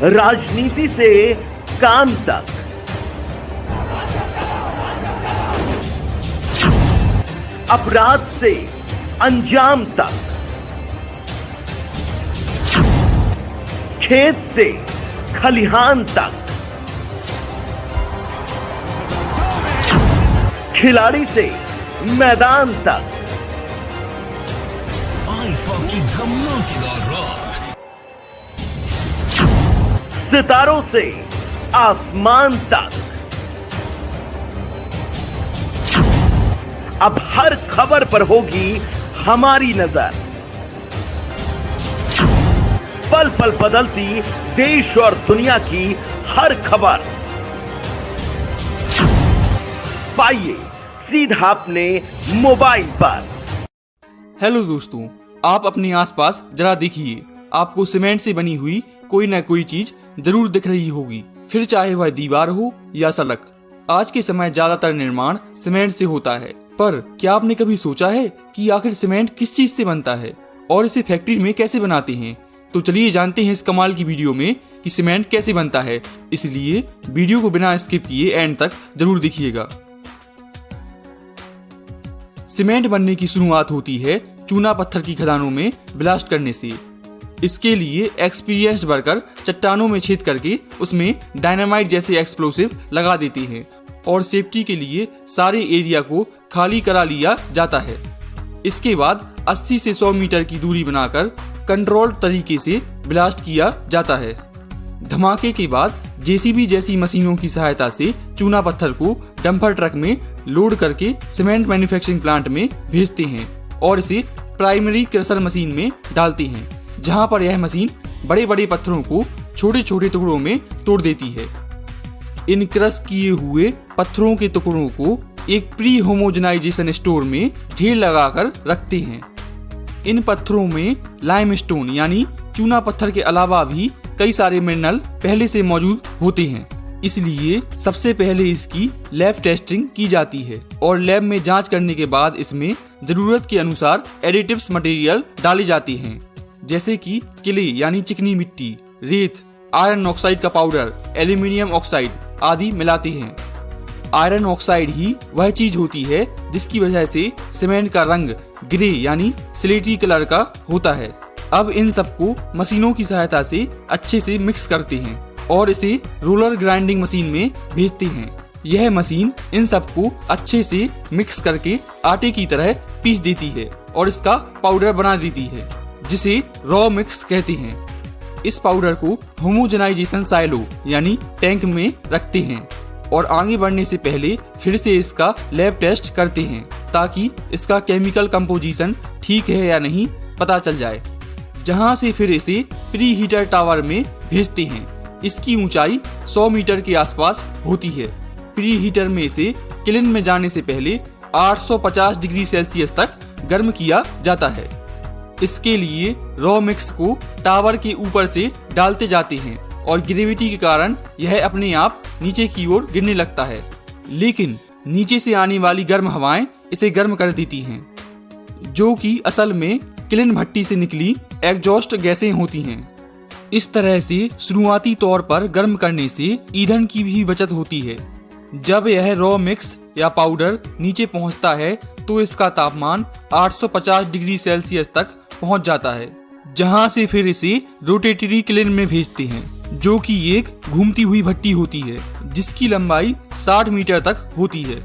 राजनीति से काम तक, अपराध से अंजाम तक, खेत से खलिहान तक, खिलाड़ी से मैदान तक, आईफा की धमाकेदार रात, सितारों से आसमान तक, अब हर खबर पर होगी हमारी नजर। पल पल बदलती देश और दुनिया की हर खबर पाइए सीधा अपने मोबाइल पर। हेलो दोस्तों, आप अपने आसपास जरा देखिए, आपको सीमेंट से बनी हुई कोई न कोई चीज जरूर दिख रही होगी, फिर चाहे वह दीवार हो या सड़क। आज के समय ज्यादातर निर्माण सीमेंट से होता है, पर क्या आपने कभी सोचा है कि आखिर सीमेंट किस चीज से बनता है और इसे फैक्ट्री में कैसे बनाते हैं? तो चलिए जानते हैं इस कमाल की वीडियो में कि सीमेंट कैसे बनता है। इसलिए वीडियो को बिना स्किप किए एंड तक जरूर देखिएगा। सीमेंट बनने की शुरुआत होती है चूना पत्थर की खदानों में ब्लास्ट करने से। इसके लिए एक्सपीरियंस्ड वर्कर चट्टानों में छेद करके उसमें डायनामाइट जैसे एक्सप्लोसिव लगा देते हैं और सेफ्टी के लिए सारे एरिया को खाली करा लिया जाता है। इसके बाद 80 से 100 मीटर की दूरी बनाकर कंट्रोल्ड तरीके से ब्लास्ट किया जाता है। धमाके के बाद जेसीबी जैसी मशीनों की सहायता से चूना पत्थर को डंपर ट्रक में लोड करके सीमेंट मैन्युफैक्चरिंग प्लांट में भेजते हैं और इसे प्राइमरी क्रशर मशीन में डालते हैं, जहां पर यह मशीन बड़े बड़े पत्थरों को छोटे छोटे टुकड़ों में तोड़ देती है। इन क्रश किए हुए पत्थरों के टुकड़ों को एक प्री होमोजेनाइजेशन स्टोर में ढेर लगाकर रखते हैं। इन पत्थरों में लाइमस्टोन यानी चूना पत्थर के अलावा भी कई सारे मिनरल पहले से मौजूद होते हैं, इसलिए सबसे पहले इसकी लैब टेस्टिंग की जाती है और लैब में जांच करने के बाद इसमें जरूरत के अनुसार एडिटिव्स मटेरियल डाले जाते हैं, जैसे कि क्ले यानी चिकनी मिट्टी, रेत, आयरन ऑक्साइड का पाउडर, एल्यूमिनियम ऑक्साइड आदि मिलाते हैं। आयरन ऑक्साइड ही वह चीज होती है जिसकी वजह से सीमेंट का रंग ग्रे यानी स्लेटी कलर का होता है। अब इन सबको मशीनों की सहायता से अच्छे से मिक्स करते हैं और इसे रोलर ग्राइंडिंग मशीन में भेजते हैं। यह मशीन इन सबको अच्छे से मिक्स करके आटे की तरह पीस देती है और इसका पाउडर बना देती है, जिसे रॉ मिक्स कहते हैं। इस पाउडर को होमोजेनाइजेशन साइलो यानी टैंक में रखते हैं और आगे बढ़ने से पहले फिर से इसका लैब टेस्ट करते हैं ताकि इसका केमिकल कंपोजिशन ठीक है या नहीं पता चल जाए, जहां से फिर इसे प्री हीटर टावर में भेजते हैं। इसकी ऊंचाई 100 मीटर के आसपास होती है। प्री हीटर में इसे किलिन में जाने से पहले 850 डिग्री सेल्सियस तक गर्म किया जाता है। इसके लिए रॉ मिक्स को टावर के ऊपर से डालते जाते हैं और ग्रेविटी के कारण यह अपने आप नीचे की ओर गिरने लगता है, लेकिन नीचे से आने वाली गर्म हवाएं इसे गर्म कर देती हैं, जो कि असल में किलिन भट्टी से निकली एग्जॉस्ट गैसें होती हैं। इस तरह से शुरुआती तौर पर गर्म करने से ईंधन की भी बचत होती है। जब यह रॉ मिक्स या पाउडर नीचे पहुंचता है तो इसका तापमान 850 डिग्री सेल्सियस तक पहुंच जाता है, जहां से फिर इसे रोटेटरी किलिन में भेजते हैं, जो कि एक घूमती हुई भट्टी होती है जिसकी लंबाई 60 मीटर तक होती है।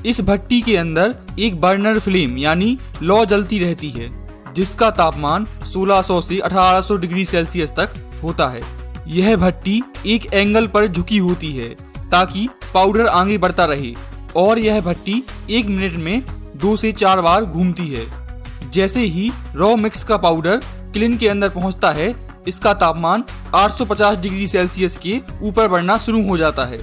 इस भट्टी के अंदर एक बर्नर फ्लेम यानी लौ जलती रहती है, जिसका तापमान 1600 से 1800 डिग्री सेल्सियस तक होता है। यह भट्टी एक एंगल पर झुकी होती है ताकि पाउडर आगे बढ़ता रहे और यह भट्टी 1 मिनट में 2 से 4 बार घूमती है। जैसे ही रॉ मिक्स का पाउडर किलिन के अंदर पहुंचता है, इसका तापमान 850 डिग्री सेल्सियस के ऊपर बढ़ना शुरू हो जाता है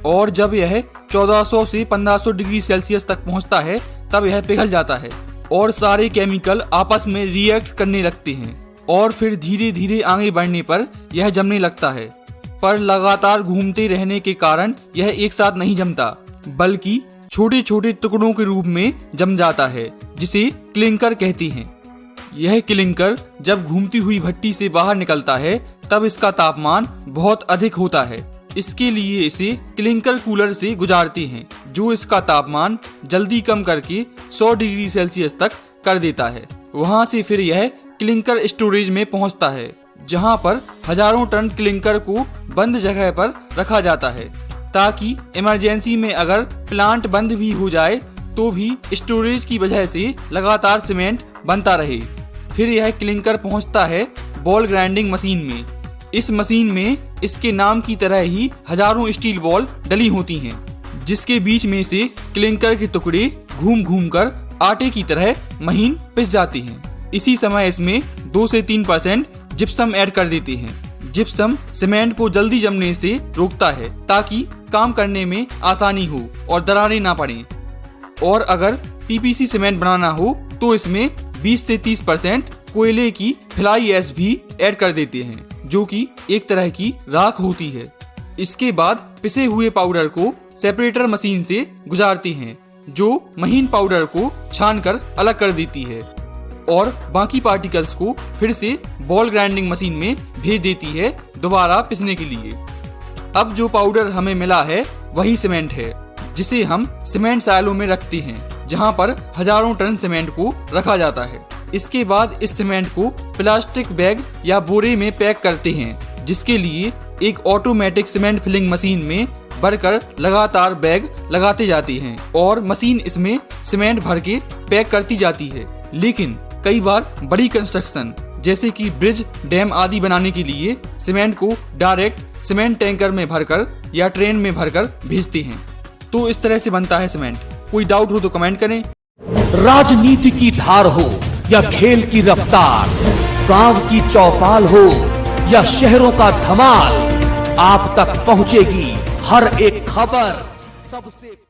और जब यह 1400 से 1500 डिग्री सेल्सियस तक पहुंचता है तब यह पिघल जाता है और सारे केमिकल आपस में रिएक्ट करने लगते हैं और फिर धीरे धीरे आगे बढ़ने पर यह जमने लगता है। पर लगातार घूमते रहने के कारण यह एक साथ नहीं जमता, बल्कि छोटे छोटे टुकड़ों के रूप में जम जाता है, जिसे क्लिंकर कहते हैं। यह क्लिंकर जब घूमती हुई भट्टी से बाहर निकलता है तब इसका तापमान बहुत अधिक होता है। इसके लिए इसे क्लिंकर कूलर से गुजारते हैं, जो इसका तापमान जल्दी कम करके 100 डिग्री सेल्सियस तक कर देता है। वहां से फिर यह क्लिंकर स्टोरेज में पहुंचता है, जहां पर हजारों टन क्लिंकर को बंद जगह पर रखा जाता है, ताकि इमरजेंसी में अगर प्लांट बंद भी हो जाए तो भी स्टोरेज की वजह से लगातार सीमेंट बनता रहे। फिर यह क्लिंकर पहुंचता है बॉल ग्राइंडिंग मशीन में। इस मशीन में इसके नाम की तरह ही हजारों स्टील बॉल डली होती हैं, जिसके बीच में से क्लिंकर के टुकड़े घूम घूम कर आटे की तरह महीन पिस जाते हैं। इसी समय इसमें 2 से 3% जिप्सम ऐड कर देते हैं। जिप्सम सीमेंट को जल्दी जमने से रोकता है, ताकि काम करने में आसानी हो और दरारें ना पड़ें। और अगर पीपीसी सीमेंट बनाना हो तो इसमें 20 से 30% कोयले की फ्लाई ऐश भी ऐड कर देते हैं, जो कि एक तरह की राख होती है। इसके बाद पिसे हुए पाउडर को सेपरेटर मशीन से गुजारते हैं, जो महीन पाउडर को छानकर अलग कर देती है और बाकी पार्टिकल्स को फिर से बॉल ग्राइंडिंग मशीन में भेज देती है दोबारा पिसने के लिए। अब जो पाउडर हमें मिला है वही सीमेंट है, जिसे हम सीमेंट साइलो में रखते हैं, जहां पर हजारों टन सीमेंट को रखा जाता है। इसके बाद इस सीमेंट को प्लास्टिक बैग या बोरे में पैक करते हैं, जिसके लिए एक ऑटोमेटिक सीमेंट फिलिंग मशीन में भरकर लगातार बैग लगाते जाते हैं और मशीन इसमें सीमेंट भर के पैक करती जाती है। लेकिन कई बार बड़ी कंस्ट्रक्शन जैसे कि ब्रिज, डैम आदि बनाने के लिए सीमेंट को डायरेक्ट सीमेंट टैंकर में भरकर या ट्रेन में भरकर भेजते हैं। तो इस तरह से बनता है सीमेंट। कोई डाउट हो तो कमेंट करें। राजनीति की धार हो या खेल की रफ्तार, गांव की चौपाल हो या शहरों का धमाल, आप तक पहुंचेगी हर एक खबर सबसे